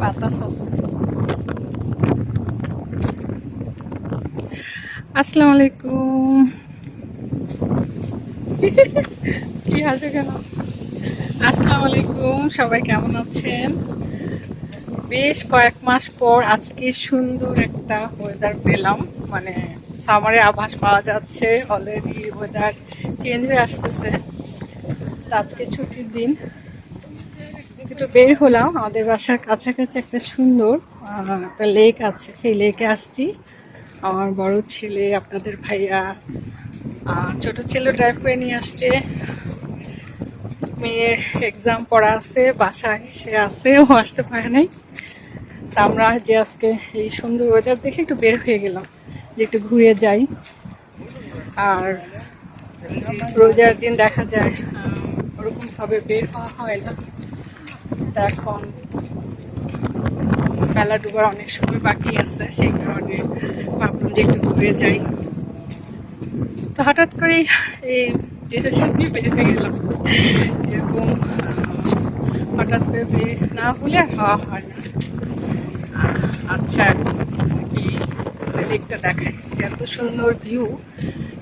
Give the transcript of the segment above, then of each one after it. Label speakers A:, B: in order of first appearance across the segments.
A: বাতাস আছে। আসসালামু আলাইকুম। কি হাসে কেন? আসসালামু আলাইকুম, সবাই কেমন আছেন? বেশ কয়েক মাস পর আজকে সুন্দর একটা ওয়েদার পেলাম, মানে সামারে আভাস পাওয়া যাচ্ছে। অলরেডি ওয়েদার চেঞ্জ হয়ে আসতেছে। আজকে ছুটির দিন, একটু বের হলাম। আমাদের বাসার কাছাকাছি একটা সুন্দর একটা লেক আছে, সেই লেকে আসছি। আমার বড় ছেলে, আপনাদের ভাইয়া, ছোট ছেলে ড্রাইভ করে নিয়ে আসছে। মেয়ের এক্সাম পড়া আছে, বাসায় সে আছে, ও আসতে পারে নাই। তা আমরা যে আজকে এই সুন্দর ওয়েদার দেখে একটু বের হয়ে গেলাম যে একটু ঘুরে যাই। আর রোজার দিন দেখা যায় ওরকমভাবে বের হওয়া হয় না। তা এখন বেলা ডুবার অনেক সময় বাকি আছে, সেই কারণে ভাবলাম যে একটু ঘুরে যাই। তো হঠাৎ করেই এই ডিসিশন নিয়ে বেরিয়ে গেলাম। এরকম হঠাৎ করে বের না হলে আর হওয়া হয় না। আচ্ছা, এই লেকটা দেখায়, এত সুন্দর ভিউ,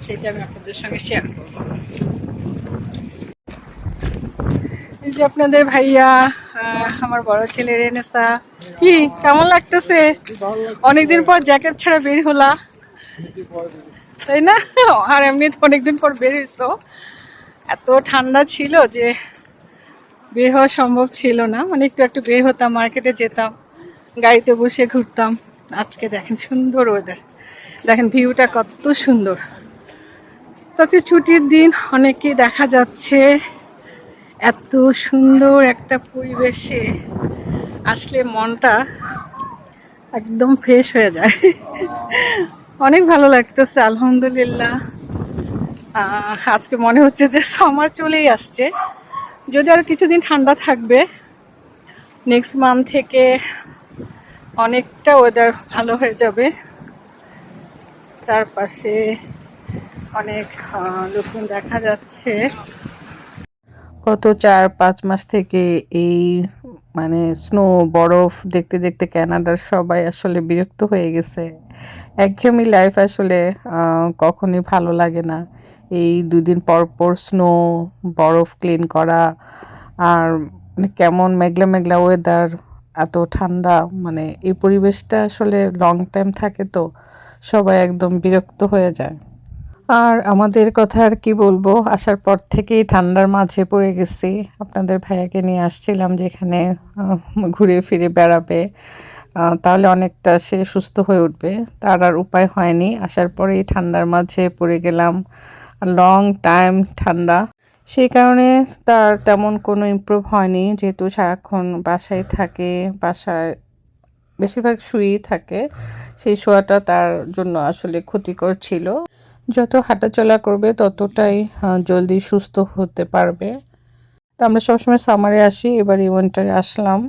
A: সেটা আমি আপনাদের সঙ্গে শেয়ার করবো। এই যে আপনাদের ভাইয়া, আমার বড় ছেলে রেনেসা। কি কেমন লাগতেছে? অনেকদিন পর জ্যাকেট ছাড়া বের হলা, তাই না? আর এমনি অনেকদিন পর বের হইছো। এত ঠান্ডা ছিল যে বের হওয়া সম্ভব ছিল না, মানে একটু বের হতাম, মার্কেটে যেতাম, গাড়িতে বসে ঘুরতাম। আজকে দেখেন সুন্দর ওয়েদার, দেখেন ভিউটা কত সুন্দর। তাতে ছুটির দিন, অনেকেই দেখা যাচ্ছে এত সুন্দর একটা পরিবেশে আসলে মনটা একদম ফ্রেশ হয়ে যায়। অনেক ভালো লাগতেছে, আলহামদুলিল্লাহ। আজকে মনে হচ্ছে যে সামার চলেই আসছে। যদি আরো কিছুদিন ঠান্ডা থাকবে, নেক্সট মান্থ থেকে অনেকটা ওয়েদার ভালো হয়ে যাবে। তার পাশে অনেক লোকজন দেখা যাচ্ছে। গত 4-5 মাস থেকে এই মানে স্নো, বরফ দেখতে দেখতে কানাডার সবাই আসলে বিরক্ত হয়ে গেছে। একঘেয়েমি লাইফ আসলে কখনই ভালো লাগে না। এই 2 দিন পর পর স্নো, বরফ ক্লিন করা, আর মানে কেমন মেঘলা মেঘলা ওয়েদার, এত ঠান্ডা, মানে এই পরিবেশটা আসলে লং টাইম থাকে তো সবাই একদম বিরক্ত হয়ে যায়। আর আমাদের কথা আর কি বলবো, আসার পর থেকেই ঠান্ডার মাঝে পড়ে গেছি। আপনাদের ভাইয়াকে নিয়ে আসছিলাম যে এখানে ঘুরে ফিরে বেড়াবে, তাহলে অনেকটা সে সুস্থ হয়ে উঠবে। তার আর উপায় হয়নি, আসার পরেই ঠান্ডার মাঝে পড়ে গেলাম। লং টাইম ঠান্ডা, সেই কারণে তার তেমন কোনো ইমপ্রুভ হয়নি, যেহেতু সারাক্ষণ বাসায় থাকে, বাসায় বেশিরভাগ শুয়েই থাকে। সেই শোয়াটা তার জন্য আসলে ক্ষতিকর ছিল। যত হাঁটাচলা করবে ততটাই জলদি সুস্থ হতে পারবে। তো আমরা সবসময় সামারে আসি, এবার এই উইন্টারে আসলাম।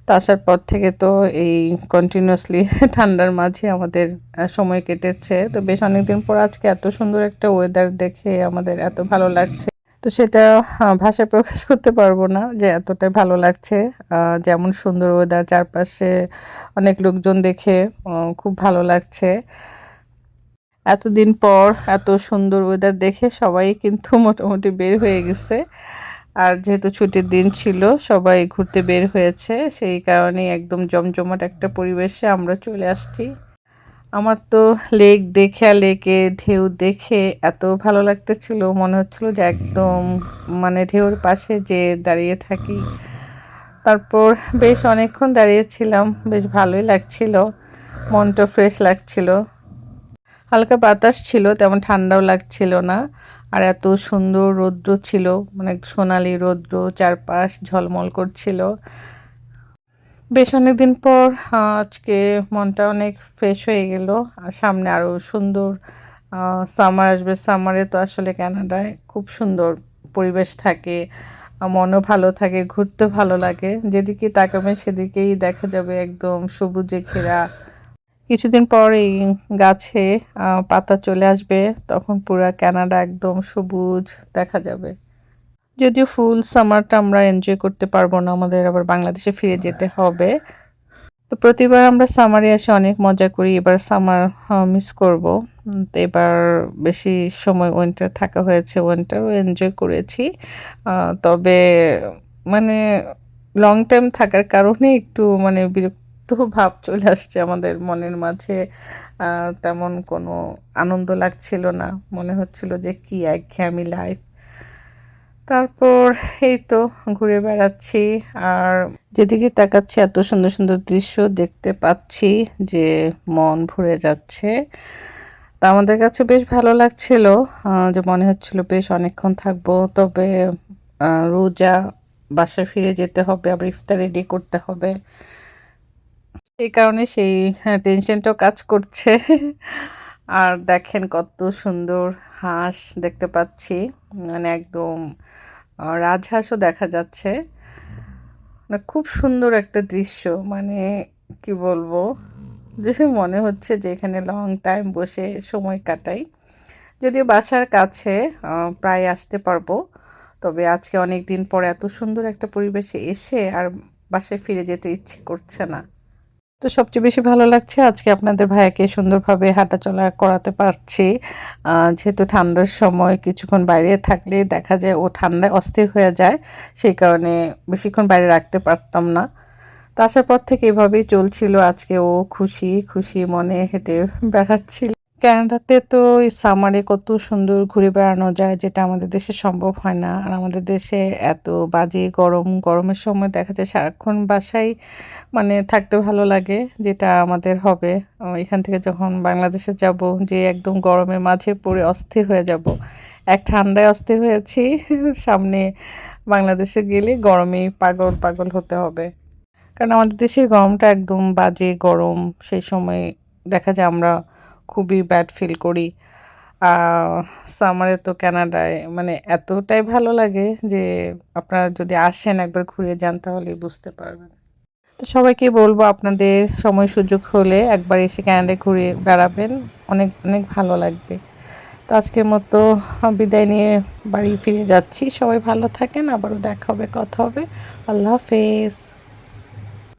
A: তো আসার পর থেকে তো এই কন্টিনিউয়াসলি ঠান্ডার মাঝে আমাদের সময় কেটেছে। তো বেশ অনেকদিন পর আজকে এত সুন্দর একটা ওয়েদার দেখে আমাদের এত ভালো লাগছে। তো সেটা ভাষায় প্রকাশ করতে পারবো না যে এতটাই ভালো লাগছে। যেমন সুন্দর ওয়েদার, চারপাশে অনেক লোকজন দেখে খুব ভালো লাগছে। এতদিন পর এত সুন্দর ওয়েদার দেখে সবাই কিন্তু মোটামুটি বের হয়ে গেছে। আর যেহেতু ছুটির দিন ছিল, সবাই ঘুরতে বের হয়েছে, সেই কারণে একদম জমজমাট একটা পরিবেশে আমরা চলে আসছি। আমার তো লেক দেখে, লেকে ঢেউ দেখে এত ভালো লাগতেছিল, মনে হচ্ছিল যে একদম মানে ঢেউর পাশে যে দাঁড়িয়ে থাকি। তারপর বেশ অনেকক্ষণ দাঁড়িয়েছিলাম, বেশ ভালোই লাগছিল, মনটা ফ্রেশ লাগছিল। হালকা বাতাস ছিল, তেমন ঠান্ডাও লাগছিল না। আর এত সুন্দর রৌদ্র ছিল, মানে সোনালি রৌদ্র, চারপাশ ঝলমল করছিল। বেশ অনেকদিন পর আজকে মনটা অনেক ফ্রেশ হয়ে গেল। আর সামনে আরও সুন্দর সামার আসবে। সামারে তো আসলে কানাডায় খুব সুন্দর পরিবেশ থাকে, মনও ভালো থাকে, ঘুরতে ভালো লাগে। যেদিকে তাকাবেন সেদিকেই দেখা যাবে একদম সবুজে ঘেরা। কিছুদিন পর এই গাছে পাতা চলে আসবে, তখন পুরা কানাডা একদম সবুজ দেখা যাবে। যদিও ফুল সামারটা আমরা এনজয় করতে পারবো না, আমাদের আবার বাংলাদেশে ফিরে যেতে হবে।
B: তো প্রতিবার আমরা সামারে এসে অনেক মজা করি, এবার সামার মিস করব। তো এবার বেশি সময় উইন্টার থাকা হয়েছে, উইন্টারও এনজয় করেছি। তবে মানে লং টাইম থাকার কারণে একটু মানে বিরক্ত ভাব চলে আসছে আমাদের মনের মাঝে। তেমন কোনো আনন্দ লাগছিল না, মনে হচ্ছিল যে কি একঘেয়েমি লাইফ। তারপর এই তো ঘুরে বেড়াচ্ছি, আর যেদিকে তাকাচ্ছি এত সুন্দর সুন্দর দৃশ্য দেখতে পাচ্ছি যে মন ভরে যাচ্ছে। তা আমাদের কাছে বেশ ভালো লাগছিল, যে মনে হচ্ছিল বেশ অনেকক্ষণ থাকবো। তবে রোজা বাসায় ফিরে যেতে হবে, আবার ইফতার রেডি করতে হবে, এই কারণে সেই টেনশনটাও কাজ করছে। আর দেখেন কত সুন্দর হাঁস দেখতে পাচ্ছি, মানে একদম রাজহাঁসও দেখা যাচ্ছে। না, খুব সুন্দর একটা দৃশ্য, মানে কি বলবো, যে মনে হচ্ছে যে এখানে লং টাইম বসে সময় কাটাই। যদিও বাসার কাছে, প্রায় আসতে পারবো, তবে আজকে অনেক দিন পর এত সুন্দর একটা পরিবেশে এসে আর বাসায় ফিরে যেতে ইচ্ছে করছে না। তো সবচেয়ে বেশি ভালো লাগছে আজকে আপনাদের ভাইয়াকে সুন্দরভাবে হাঁটাচলা করাতে পারছি। যেহেতু ঠান্ডার সময় কিছুক্ষণ বাইরে থাকলে দেখা যায় ও ঠান্ডায় অস্থির হয়ে যায়, সেই কারণে বেশিক্ষণ বাইরে রাখতে পারতাম না। তো আসার পর থেকে এভাবেই চলছিল, আজকে ও খুশি খুশি মনে হেঁটে বেড়াচ্ছিল। কানাডাতে তো সামারে কত সুন্দর ঘুরে বেড়ানো যায়, যেটা আমাদের দেশে সম্ভব হয় না। আর আমাদের দেশে এত বাজে গরম, গরমের সময় দেখা যায় সারাক্ষণ বাসায় মানে থাকতে ভালো লাগে, যেটা আমাদের হবে। এখান থেকে যখন বাংলাদেশে যাব, যে একদম গরমের মাঝে পড়ে অস্থির হয়ে যাব। এক ঠান্ডায় অস্থির হয়েছি, সামনে বাংলাদেশে গেলে গরমেই পাগল পাগল হতে হবে। কারণ আমাদের দেশের গরমটা একদম বাজে গরম, সেই সময় দেখা যায় আমরা খুবই ব্যাড ফিল করি। সামারে তো কানাডায় মানে এতটাই ভালো লাগে যে আপনারা যদি আসেন একবার ঘুরে যান তাহলেই বুঝতে পারবেন। তো সবাইকে বলবো আপনাদের সময় সুযোগ হলে একবার এসে কানাডায় ঘুরে বেড়াবেন, অনেক অনেক ভালো লাগবে। তো আজকের মতো বিদায় নিয়ে বাড়ি ফিরে যাচ্ছি। সবাই ভালো থাকেন, আবারও দেখা হবে, কথা হবে। আল্লাহ হাফেজ।